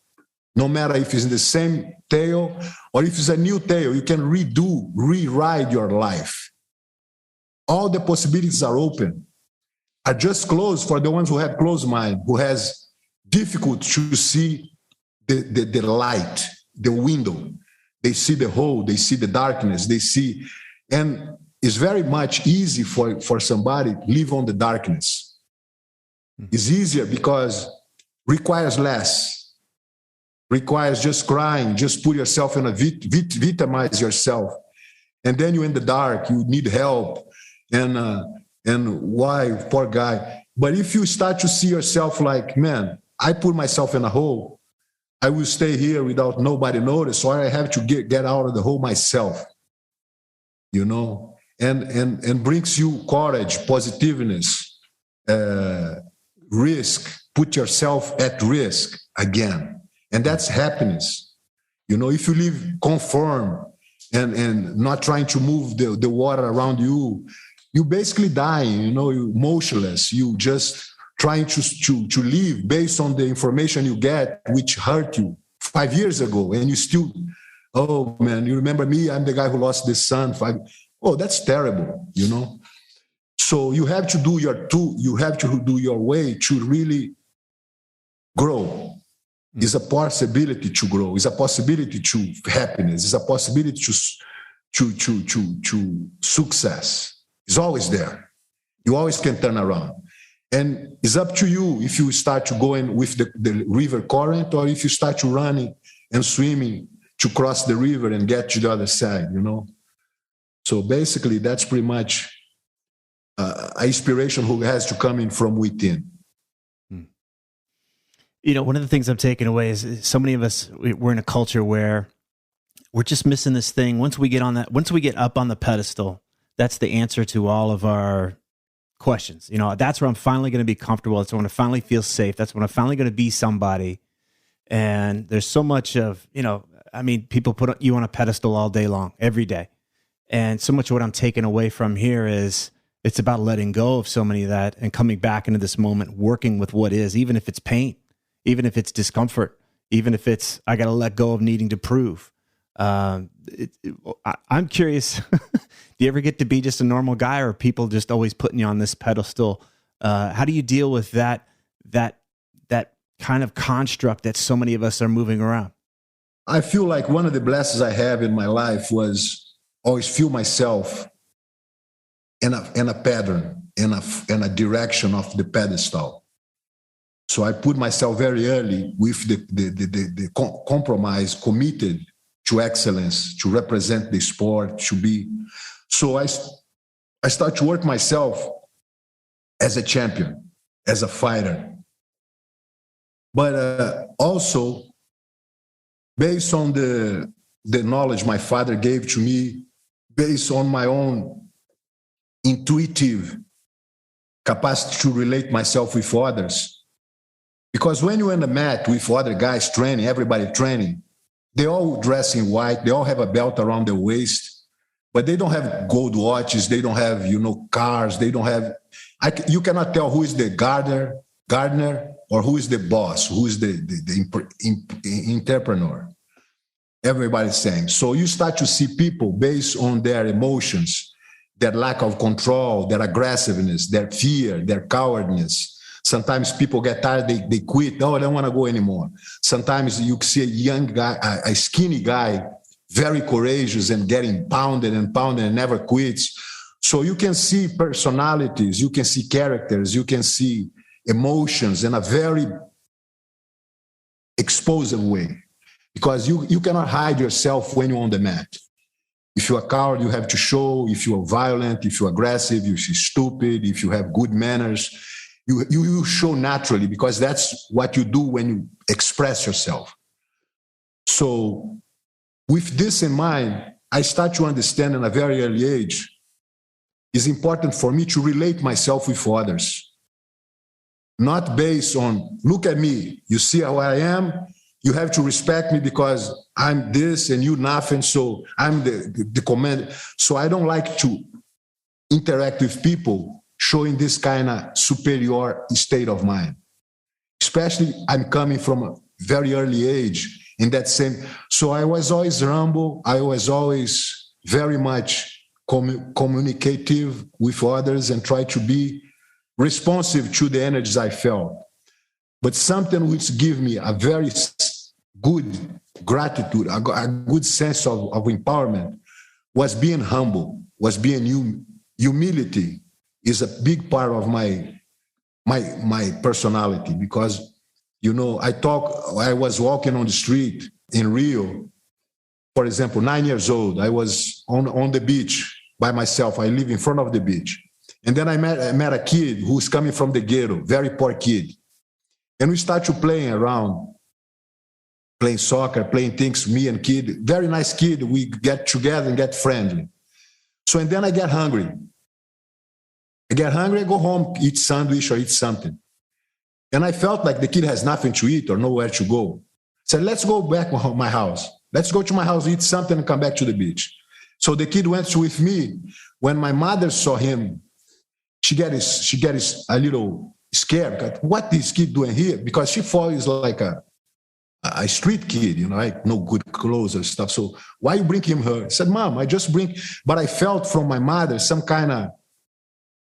No matter if it's in the same tale or if it's a new tale, you can rewrite your life. All the possibilities are open. Are just closed for the ones who have closed mind, who has difficult to see the light, the window. They see the hole, they see the darkness, and it's very much easy for somebody to live on the darkness. It's easier because requires less, requires just crying, just put yourself in victimize yourself. And then you're in the dark, you need help, and why, poor guy. But if you start to see yourself like, man, I put myself in a hole, I will stay here without nobody notice, or I have to get out of the hole myself, and brings you courage, positiveness, risk, put yourself at risk again. And that's happiness. If you live conform and not trying to move the water around you, you basically dying, you're motionless, you just trying to live based on the information you get, which hurt you 5 years ago, and you still, oh man, you remember me? I'm the guy who lost this son. Oh, that's terrible, So you have to do your way to really grow. It's a possibility to grow. It's a possibility to happiness. It's a possibility to success. It's always there. You always can turn around. And it's up to you if you start to go in with the river current, or if you start to running and swimming to cross the river and get to the other side, So basically, that's pretty much an inspiration who has to come in from within. One of the things I'm taking away is so many of us, we're in a culture where we're just missing this thing. Once we get up on the pedestal, that's the answer to all of our questions. That's where I'm finally going to be comfortable. That's when I finally feel safe. That's when I'm finally going to be somebody. And there's so much of, people put you on a pedestal all day long, every day. And so much of what I'm taking away from here is it's about letting go of so many of that and coming back into this moment, working with what is, even if it's pain, even if it's discomfort, even if it's, I got to let go of needing to prove. I'm curious, do you ever get to be just a normal guy, or are people just always putting you on this pedestal? How do you deal with that kind of construct that so many of us are moving around? I feel like one of the blessings I have in my life was always feel myself in a pattern, in a direction of the pedestal. So I put myself very early with the compromise, committed to excellence, to represent the sport, to be. So I start to work myself as a champion, as a fighter. But also, based on the knowledge my father gave to me, based on my own intuitive capacity to relate myself with others. Because when you're in the mat with other guys training, everybody training, they all dress in white, they all have a belt around their waist, but they don't have gold watches, they don't have, cars, they don't have, you cannot tell who is the gardener or who is the boss, who is the entrepreneur. Everybody's same. So you start to see people based on their emotions, their lack of control, their aggressiveness, their fear, their cowardness. Sometimes people get tired, they quit. No, I don't want to go anymore. Sometimes you see a young guy, a skinny guy, very courageous and getting pounded and never quits. So you can see personalities, you can see characters, you can see emotions in a very explosive way. Because you cannot hide yourself when you're on the mat. If you're a coward, you have to show. If you're violent, if you're aggressive, if you're stupid, if you have good manners, you show naturally, because that's what you do when you express yourself. So with this in mind, I start to understand in a very early age, it's important for me to relate myself with others. Not based on, look at me, you see how I am, you have to respect me because I'm this and you nothing, so I'm the commander. So I don't like to interact with people showing this kind of superior state of mind. Especially, I'm coming from a very early age in that same. So I was always humble. I was always very much communicative with others and try to be responsive to the energies I felt. But something which gave me a very good gratitude, a good sense of empowerment, was being humble, was being humility is a big part of my personality. Because, I was walking on the street in Rio, for example, 9 years old. I was on the beach by myself. I live in front of the beach. And then I met a kid who's coming from the ghetto, very poor kid. And we start to playing around, playing soccer, playing things, me and kid, very nice kid. We get together and get friendly. So, and then I get hungry. I go home, eat sandwich or eat something. And I felt like the kid has nothing to eat or nowhere to go. I said, let's go back to my house. Let's go to my house, eat something, and come back to the beach. So the kid went with me. When my mother saw him, she get a little scared. What is this kid doing here? Because she thought he's like a street kid, like no good clothes or stuff. So why you bring him here? I said, Mom, I just bring. But I felt from my mother some kind of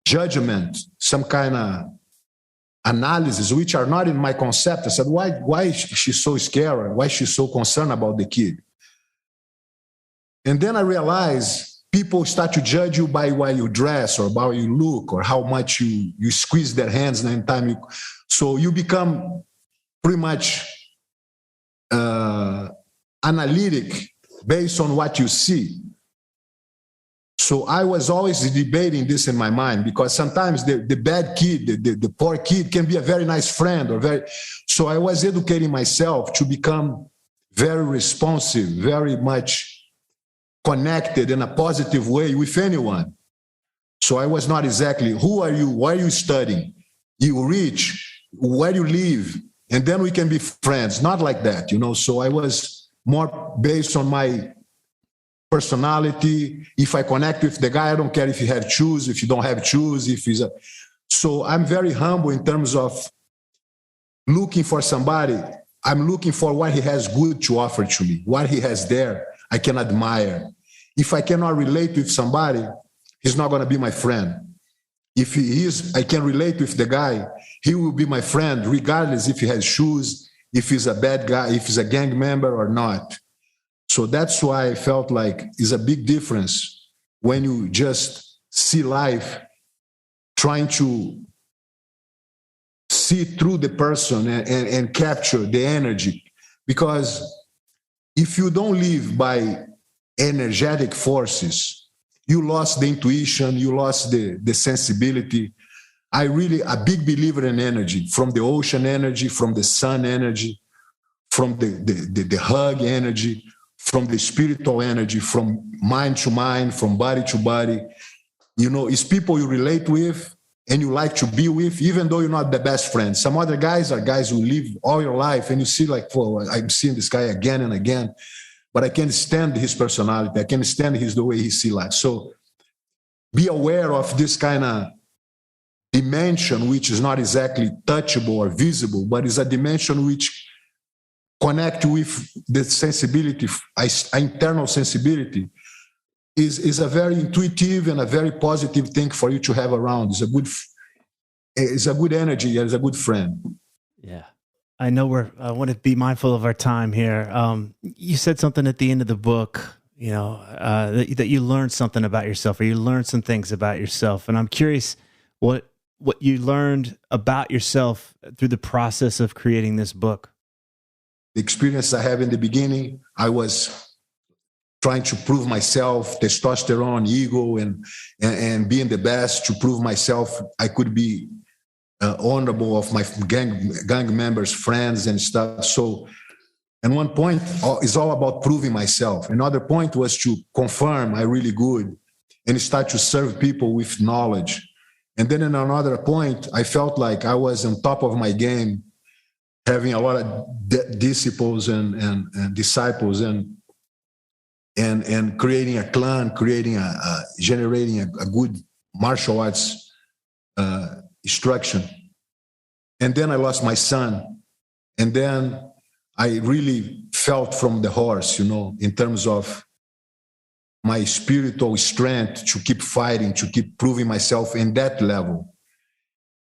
judgment, some kind of analysis, which are not in my concept. I said, why is she so scared? Why is she so concerned about the kid? And then I realized people start to judge you by how you dress or how you look or how much you squeeze their hands every time so you become pretty much analytic based on what you see. So I was always debating this in my mind, because sometimes the bad kid, the poor kid can be a very nice friend so I was educating myself to become very responsive, very much connected in a positive way with anyone. So I was not exactly, who are you? Why are you studying? You rich? Where do you live? And then we can be friends. Not like that, So I was more based on my personality. If I connect with the guy, I don't care if you have shoes, if you don't have shoes, So I'm very humble in terms of looking for somebody. I'm looking for what he has good to offer to me, what he has there I can admire. If I cannot relate with somebody, he's not going to be my friend. If I can relate with the guy, he will be my friend, regardless if he has shoes, if he's a bad guy, if he's a gang member or not. So that's why I felt like it's a big difference when you just see life trying to see through the person and capture the energy. Because if you don't live by energetic forces, you lost the intuition, you lost the sensibility. I really a big believer in energy, from the ocean energy, from the sun energy, from the hug energy, from the spiritual energy, from mind to mind, from body to body. You know, it's people you relate with and you like to be with, even though you're not the best friend. Some other guys are guys who live all your life and you see like, well, I'm seeing this guy again and again, but I can't stand his personality. I can't stand the way he sees life. So be aware of this kind of dimension, which is not exactly touchable or visible, but is a dimension which connect with the sensibility, internal sensibility, is a very intuitive and a very positive thing for you to have around. It's a good energy. It's a good friend. Yeah. I know I want to be mindful of our time here. You said something at the end of the book, you know, that you learned something about yourself, or you learned some things about yourself. And I'm curious what you learned about yourself through the process of creating this book. The experience I have in the beginning, I was trying to prove myself, testosterone, ego, and being the best to prove myself. I could be honorable of my gang members, friends, and stuff. So, and one point is all about proving myself. Another point was to confirm I'm really good and start to serve people with knowledge. And then in another point, I felt like I was on top of my game, having a lot of disciples and disciples and creating a clan, generating a good martial arts instruction. And then I lost my son. And then I really felt from the horse, you know, in terms of my spiritual strength to keep fighting, to keep proving myself in that level.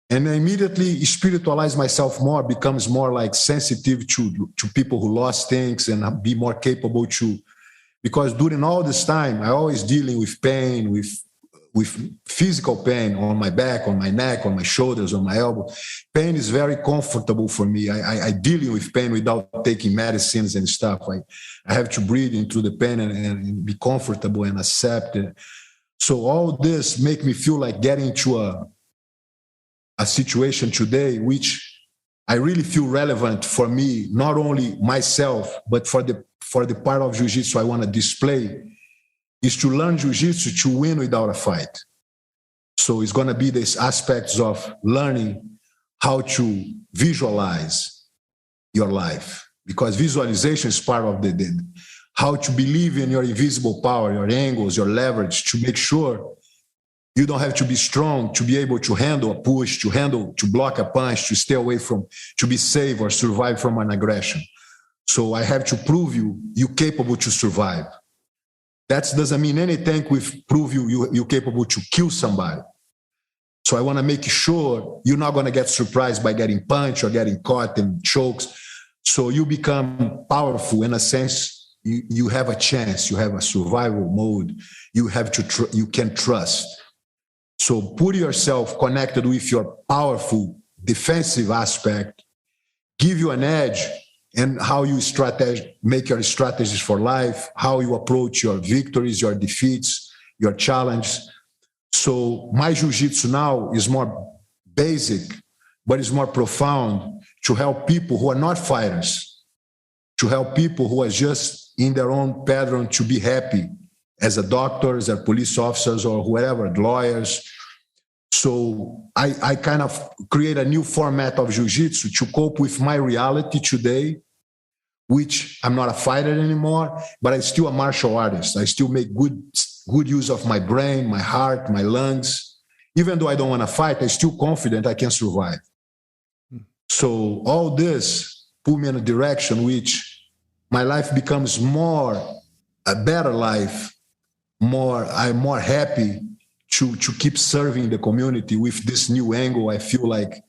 And I immediately spiritualize myself more, becomes more like sensitive to people who lost things and be more capable to, because during all this time, I always dealing with pain, with physical pain on my back, on my neck, on my shoulders, on my elbow. Pain is very comfortable for me. I dealing with pain without taking medicines and stuff. I have to breathe into the pain and be comfortable and accept it. So all this make me feel like getting to a situation today which I really feel relevant for me, not only myself, but for the part of Jiu-Jitsu I want to display, is to learn Jiu-Jitsu to win without a fight. So it's going to be these aspects of learning how to visualize your life, because visualization is part of how to believe in your invisible power, your angles, your leverage, to make sure you don't have to be strong to be able to handle a push, to block a punch, to stay away from, to be safe or survive from an aggression. So I have to prove you're capable to survive. That doesn't mean anything with prove you're capable to kill somebody. So I want to make sure you're not going to get surprised by getting punched or getting caught in chokes. So you become powerful in a sense. You have a chance. You have a survival mode. You have to. You can trust. So put yourself connected with your powerful defensive aspect. Give you an edge. And how you make your strategies for life, how you approach your victories, your defeats, your challenges. So my Jiu-Jitsu now is more basic, but it's more profound, to help people who are not fighters, to help people who are just in their own pattern to be happy as a doctors, as police officers, or whoever, lawyers. So I kind of create a new format of Jiu-Jitsu to cope with my reality today, which I'm not a fighter anymore, but I'm still a martial artist. I still make good use of my brain, my heart, my lungs. Even though I don't want to fight, I'm still confident I can survive. So all this put me in a direction which my life becomes a better life. I'm more happy to keep serving the community with this new angle. I feel like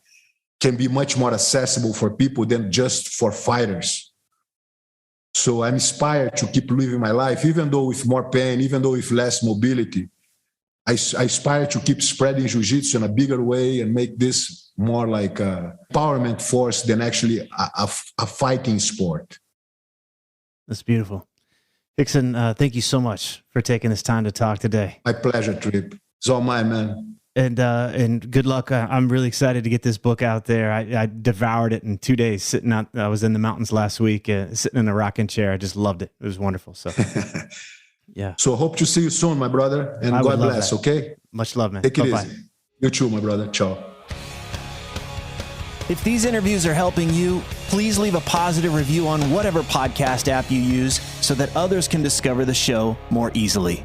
can be much more accessible for people than just for fighters. So I'm inspired to keep living my life, even though with more pain, even though with less mobility. I aspire to keep spreading jiu-jitsu in a bigger way and make this more like a empowerment force than actually a fighting sport. That's beautiful. Rickson, thank you so much for taking this time to talk today. My pleasure, Tripp. It's all mine, man. And good luck. I'm really excited to get this book out there. I devoured it in 2 days sitting out. I was in the mountains last week, sitting in a rocking chair. I just loved it. It was wonderful. So yeah. So hope to see you soon, my brother. And God bless, okay? Much love, man. Take it Bye-bye. easy. You too, my brother. Ciao. If these interviews are helping you, please leave a positive review on whatever podcast app you use so that others can discover the show more easily.